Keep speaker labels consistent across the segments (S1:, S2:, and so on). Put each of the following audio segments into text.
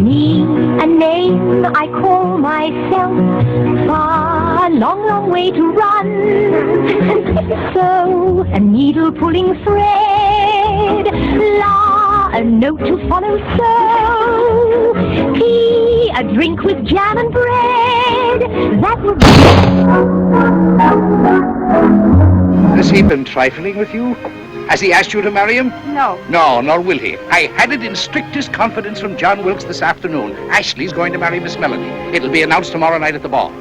S1: Me, a name I call myself, far, long, long way to run. So, a needle pulling thread, la, a note to follow, so, tea, a drink with jam and bread, that would be...
S2: Has he been trifling with you? Has he asked you to marry him?
S3: No.
S2: No, nor will he. I had it in strictest confidence from John Wilkes this afternoon. Ashley's going to marry Miss Melanie. It'll be announced tomorrow night at the ball.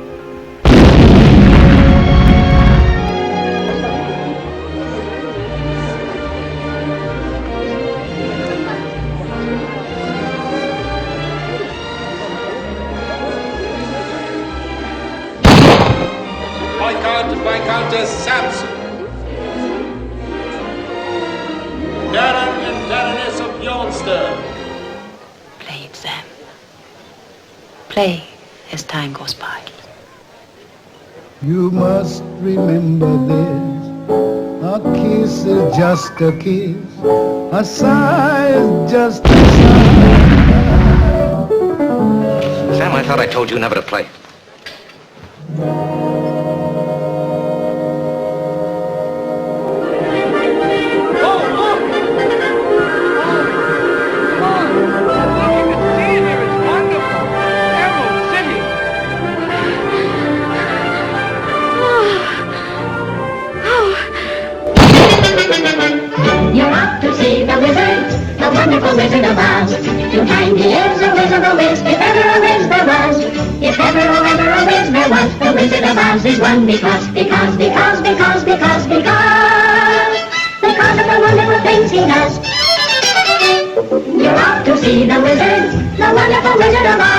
S4: Viscountess Sampson. Baron and Baroness of Bjornstern.
S5: Play it, Sam. Play as time goes by.
S6: You must remember this. A kiss is just a kiss. A sigh is just a sigh.
S2: Sam, I thought I told you never to play.
S1: You're off to see the wizard, the wonderful Wizard of Oz. To find he is a wizard, a whiz, if ever a whiz there was. If ever a whiz there was, the Wizard of Oz is one because of the wonderful things he does. You're off to see the wizard, the wonderful Wizard of Oz.